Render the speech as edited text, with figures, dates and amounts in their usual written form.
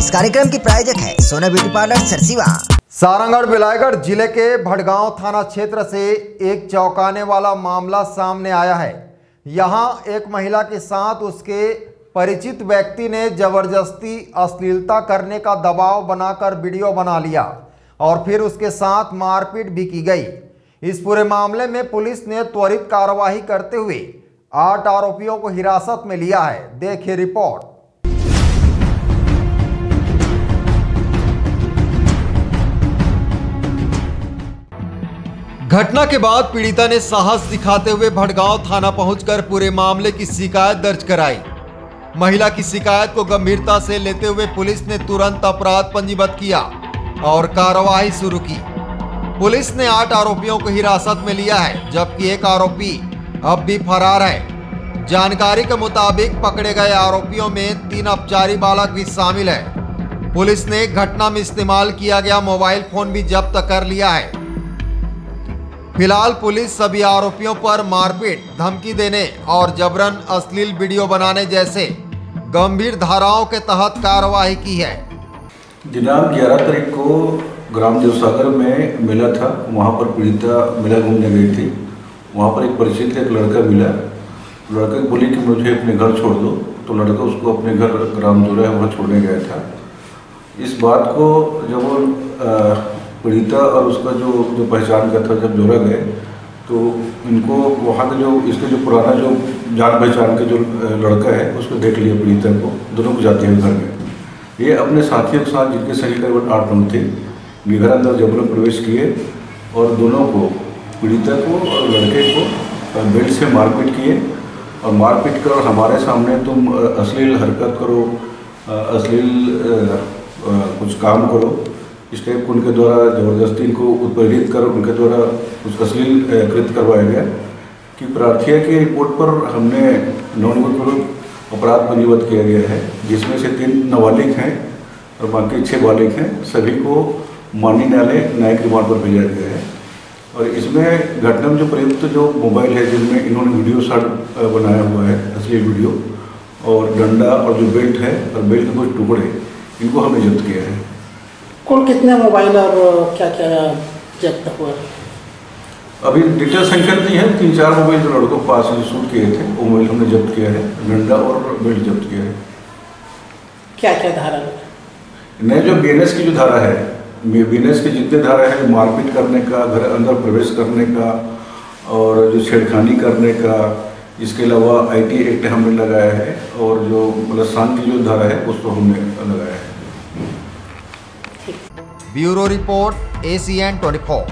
इस कार्यक्रम की प्रायोजक है सोना ब्यूटी पार्लर सरसीवा। सारंगढ़ बिलायगढ़ जिले के भड़गांव थाना क्षेत्र से एक चौंकाने वाला मामला सामने आया है। यहां एक महिला के साथ उसके परिचित व्यक्ति ने जबरदस्ती अश्लीलता करने का दबाव बनाकर वीडियो बना लिया और फिर उसके साथ मारपीट भी की गई। इस पूरे मामले में पुलिस ने त्वरित कार्रवाई करते हुए 8 आरोपियों को हिरासत में लिया है। देखिए रिपोर्ट। घटना के बाद पीड़िता ने साहस दिखाते हुए भड़गांव थाना पहुंचकर पूरे मामले की शिकायत दर्ज कराई। महिला की शिकायत को गंभीरता से लेते हुए पुलिस ने तुरंत अपराध पंजीबद्ध किया और कार्रवाई शुरू की। पुलिस ने 8 आरोपियों को हिरासत में लिया है, जबकि एक आरोपी अब भी फरार है। जानकारी के मुताबिक पकड़े गए आरोपियों में 3 अपचारी बालक भी शामिल है। पुलिस ने घटना में इस्तेमाल किया गया मोबाइल फोन भी जब्त कर लिया है। फिलहाल पुलिस सभी आरोपियों पर मारपीट, धमकी देने और जबरन अश्लील वीडियो बनाने जैसे गंभीर धाराओं के तहत कार्रवाई की है। दिनांक 11 तारीख को ग्राम देवसागर में मिला था। वहां पर पीड़िता मेला घूमने गई थी। वहां पर एक परिचित एक लड़का मिला। लड़के को बोली कि मुझे अपने घर छोड़ दो, तो लड़का उसको अपने घर ग्राम जो है वहाँ छोड़ने गया था। इस बात को जब पीड़िता और उसका जो पहचान का था जब जोड़ा गए, तो इनको वहाँ के इसके जो पुराना जो जान पहचान के जो लड़का है उसको देख लिया पीड़िता को, दोनों को जाते हुए घर में। ये अपने साथियों के साथ, जिनके सही करीबन 8 लोग थे, ये घर अंदर जबरन प्रवेश किए और दोनों को, पीड़िता को और लड़के को बेल्ट से मारपीट किए और मारपीट कर हमारे सामने तुम अश्लील हरकत करो, अश्लील कुछ काम करो, इस टाइप को उनके द्वारा जबरदस्ती इनको उत्प्रेरित कर उनके द्वारा कुछ अश्लील कृत्य करवाया गया। कि प्रार्थिया की रिपोर्ट पर हमने 9 विरुद्ध अपराध पंजीबद्ध किया गया है, जिसमें से 3 नाबालिग हैं और बाकी 6 बालिग हैं। सभी को माननीय न्यायालय न्यायिक रिमांड पर भेजा गया है। और इसमें घटना में जो प्रयुक्त जो मोबाइल है, जिनमें इन्होंने वीडियो शॉट बनाया हुआ है, अश्लील वीडियो, और डंडा और जो बेल्ट है और बेल्ट के कुछ टुकड़े, इनको हमने जब्त किया है। कुल कितने मोबाइल और क्या क्या जब्त हुआ? अभी डिटेल संख्या नहीं है। 3-4 मोबाइल जो लड़कों के पास शूट किए थे वो मोबाइल हमने जब्त किया है, डंडा और बेल्ट जब्त किया है। क्या क्या धारा नहीं, जो बीएनएस की जो धारा है, बीएनएस की जितने धारा है, मारपीट करने का, घर अंदर प्रवेश करने का और जो छेड़खानी करने का, इसके अलावा IT एक्ट हमने लगाया है और जो मतलब शांति की जो धारा है उसको हमने लगाया है। Bureau report ACN 24।